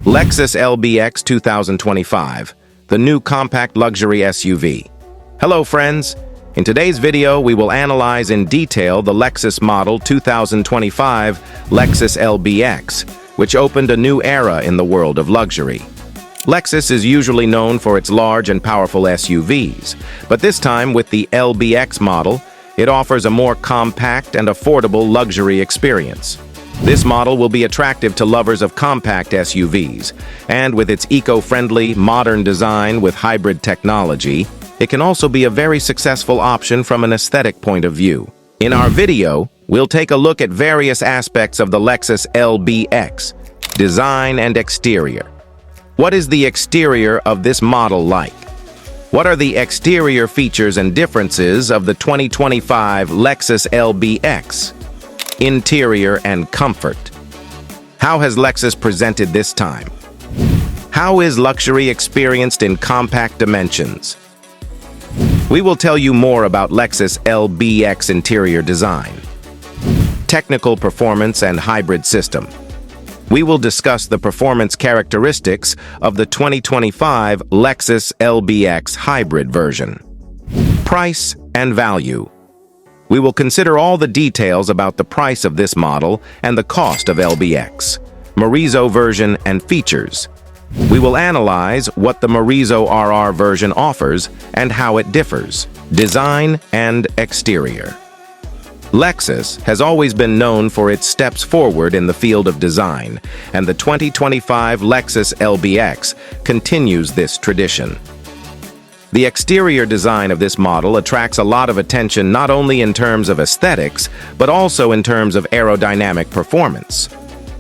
Lexus LBX 2025, the new compact luxury SUV. Hello friends, in today's video we will analyze in detail the Lexus model 2025 Lexus LBX, which opened a new era in the world of luxury. Lexus is usually known for its large and powerful SUVs, but this time with the LBX model, it offers a more compact and affordable luxury experience. This model will be attractive to lovers of compact SUVs, and with its eco-friendly, modern design with hybrid technology, it can also be a very successful option from an aesthetic point of view. In our video, we'll take a look at various aspects of the Lexus LBX, design and exterior. What is the exterior of this model like? What are the exterior features and differences of the 2025 Lexus LBX? Interior and comfort. How has Lexus presented this time? How is luxury experienced in compact dimensions? We will tell you more about Lexus LBX interior design, technical performance and hybrid system. We will discuss the performance characteristics of the 2025 Lexus LBX hybrid version. Price and value. We will consider all the details about the price of this model and the cost of LBX, Morizo version and features. We will analyze what the Morizo RR version offers and how it differs, design and exterior. Lexus has always been known for its steps forward in the field of design, and the 2025 Lexus LBX continues this tradition. The exterior design of this model attracts a lot of attention not only in terms of aesthetics, but also in terms of aerodynamic performance.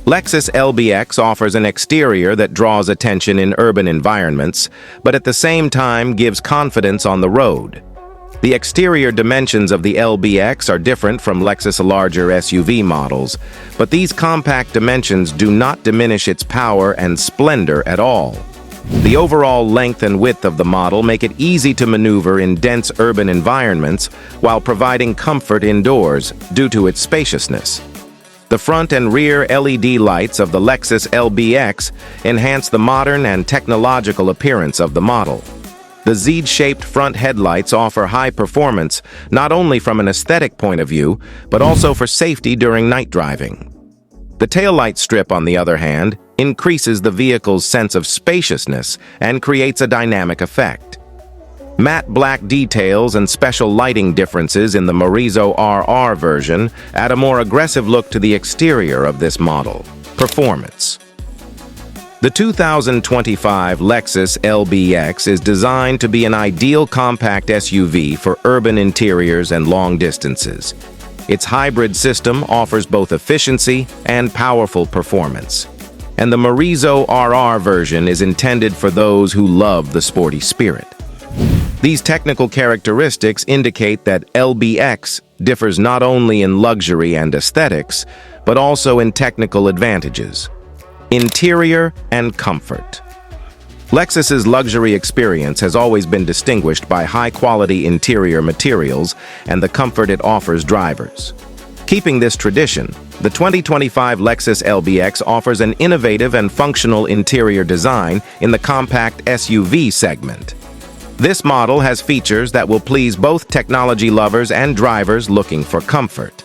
Lexus LBX offers an exterior that draws attention in urban environments, but at the same time gives confidence on the road. The exterior dimensions of the LBX are different from Lexus larger SUV models, but these compact dimensions do not diminish its power and splendor at all. The overall length and width of the model make it easy to maneuver in dense urban environments while providing comfort indoors due to its spaciousness. The front and rear LED lights of the Lexus LBX enhance the modern and technological appearance of the model. The Z-shaped front headlights offer high performance not only from an aesthetic point of view, but also for safety during night driving. The taillight strip, on the other hand, increases the vehicle's sense of spaciousness and creates a dynamic effect. Matte black details and special lighting differences in the Morizo RR version add a more aggressive look to the exterior of this model. Performance. The 2025 Lexus LBX is designed to be an ideal compact SUV for urban interiors and long distances. Its hybrid system offers both efficiency and powerful performance, and the Morizo RR version is intended for those who love the sporty spirit. These technical characteristics indicate that LBX differs not only in luxury and aesthetics, but also in technical advantages, interior and comfort. Lexus's luxury experience has always been distinguished by high-quality interior materials and the comfort it offers drivers. Keeping this tradition, the 2025 Lexus LBX offers an innovative and functional interior design in the compact SUV segment. This model has features that will please both technology lovers and drivers looking for comfort.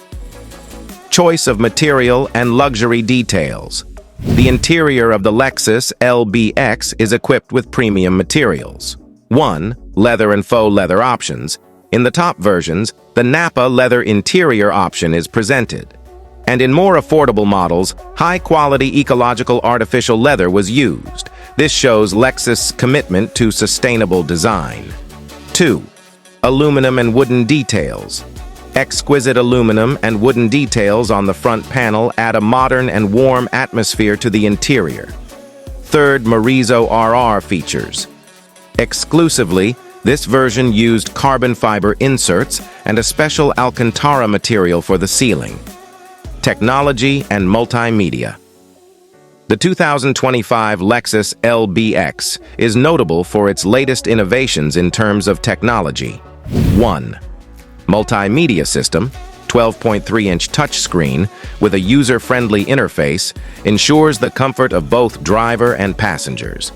Choice of material and luxury details. The interior of the Lexus LBX is equipped with premium materials. 1. Leather and faux leather options. In the top versions, the Nappa leather interior option is presented. And in more affordable models, high-quality ecological artificial leather was used. This shows Lexus' commitment to sustainable design. 2. Aluminum and wooden details. Exquisite aluminum and wooden details on the front panel add a modern and warm atmosphere to the interior. 3. Morizo RR features. Exclusively, this version used carbon fiber inserts and a special Alcantara material for the ceiling. Technology and multimedia. The 2025 Lexus LBX is notable for its latest innovations in terms of technology. 1. Multimedia system. 12.3-inch touchscreen with a user-friendly interface ensures the comfort of both driver and passengers.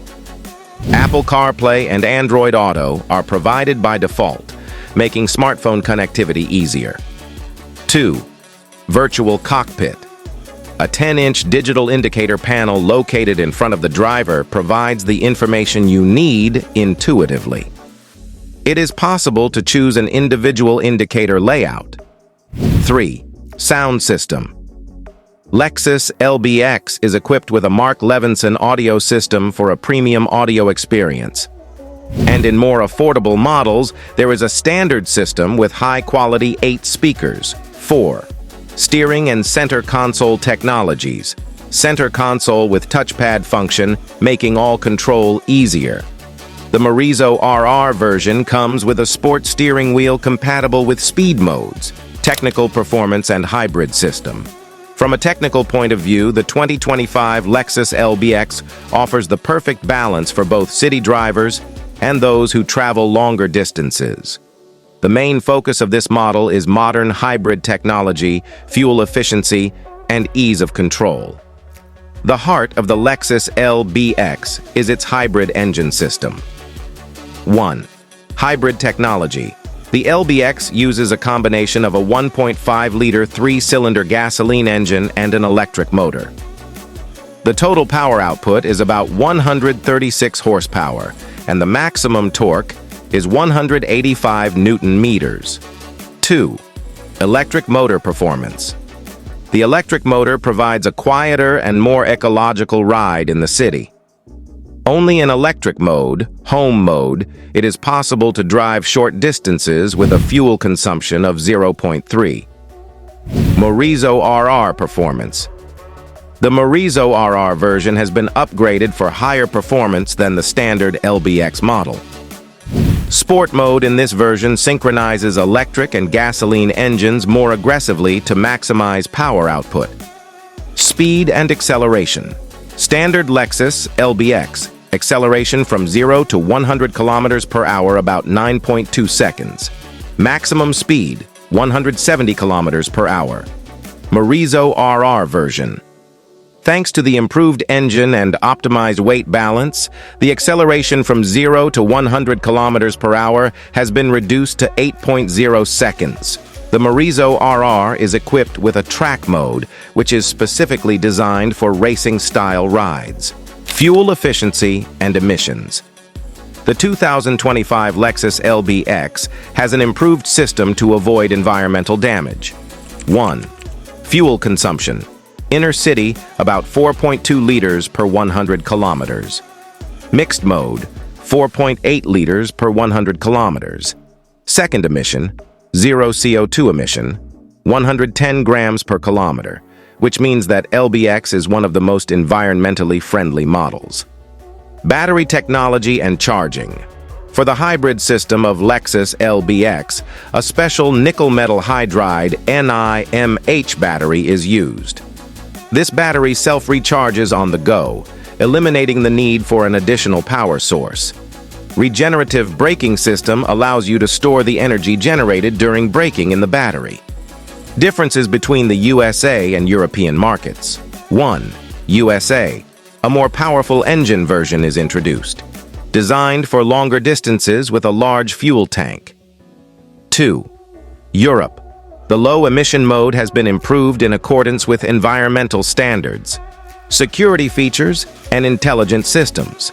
Apple CarPlay and Android Auto are provided by default, making smartphone connectivity easier. 2. Virtual cockpit. A 10-inch digital indicator panel located in front of the driver provides the information you need intuitively. It is possible to choose an individual indicator layout. 3. Sound system. Lexus LBX is equipped with a Mark Levinson audio system for a premium audio experience. And in more affordable models, there is a standard system with high-quality 8 speakers. 4. Steering and center console technologies. Center console with touchpad function, making all control easier. The Morizo RR version comes with a sport steering wheel compatible with speed modes, technical performance, and hybrid system. From a technical point of view, the 2025 Lexus LBX offers the perfect balance for both city drivers and those who travel longer distances. The main focus of this model is modern hybrid technology, fuel efficiency, and ease of control. The heart of the Lexus LBX is its hybrid engine system. 1. Hybrid technology. The LBX uses a combination of a 1.5-liter 3-cylinder gasoline engine and an electric motor. The total power output is about 136 horsepower, and the maximum torque is 185 Newton-meters. 2. Electric motor performance. The electric motor provides a quieter and more ecological ride in the city. Only in electric mode, home mode, it is possible to drive short distances with a fuel consumption of 0.3. Morizo RR performance. The Morizo RR version has been upgraded for higher performance than the standard LBX model. Sport mode in this version synchronizes electric and gasoline engines more aggressively to maximize power output. Speed and acceleration. Standard Lexus LBX, acceleration from 0 to 100 kilometers per hour about 9.2 seconds. Maximum speed, 170 kilometers per hour. Morizo RR version. Thanks to the improved engine and optimized weight balance, the acceleration from 0 to 100 kilometers per hour has been reduced to 8.0 seconds. The Morizo RR is equipped with a track mode, which is specifically designed for racing-style rides. Fuel efficiency and emissions. The 2025 Lexus LBX has an improved system to avoid environmental damage. 1. Fuel consumption. Inner city, about 4.2 liters per 100 kilometers. Mixed mode, 4.8 liters per 100 kilometers. Second emission, 0 CO2 emission, 110 grams per kilometer, which means that LBX is one of the most environmentally friendly models. Battery technology and charging. For the hybrid system of Lexus LBX, a special nickel-metal hydride NiMH battery is used. This battery self-recharges on the go, eliminating the need for an additional power source. Regenerative braking system allows you to store the energy generated during braking in the battery. Differences between the USA and European markets. 1. USA. A more powerful engine version is introduced, designed for longer distances with a large fuel tank. 2. Europe. The low-emission mode has been improved in accordance with environmental standards, security features, and intelligent systems.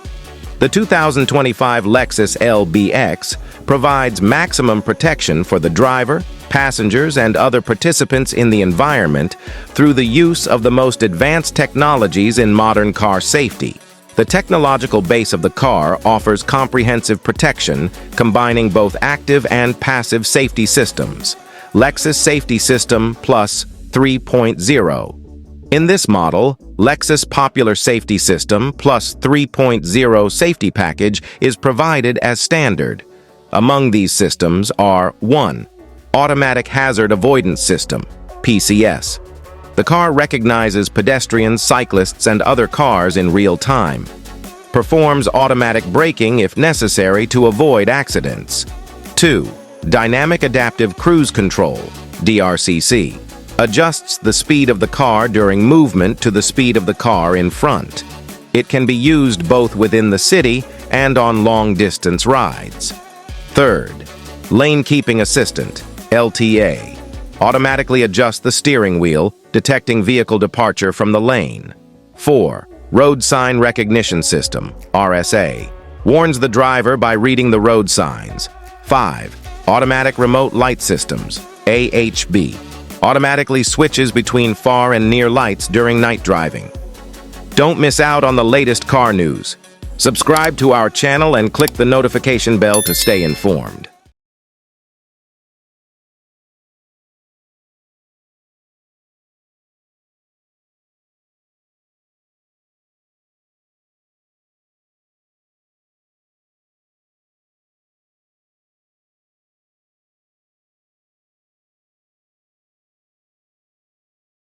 The 2025 Lexus LBX provides maximum protection for the driver, passengers, and other participants in the environment through the use of the most advanced technologies in modern car safety. The technological base of the car offers comprehensive protection, combining both active and passive safety systems. Lexus Safety System Plus 3.0. In this model, Lexus Popular Safety System Plus 3.0 safety package is provided as standard. Among these systems are 1. Automatic Hazard Avoidance System, PCS. The car recognizes pedestrians, cyclists, and other cars in real time. Performs automatic braking if necessary to avoid accidents. 2. Dynamic Adaptive Cruise Control, DRCC, adjusts the speed of the car during movement to the speed of the car in front. It can be used both within the city and on long-distance rides. Third, Lane Keeping Assistant, LTA, automatically adjusts the steering wheel, detecting vehicle departure from the lane. 4. Road Sign Recognition System, RSA, warns the driver by reading the road signs. 5. Automatic Remote Light Systems, AHB, automatically switches between far and near lights during night driving. Don't miss out on the latest car news. Subscribe to our channel and click the notification bell to stay informed.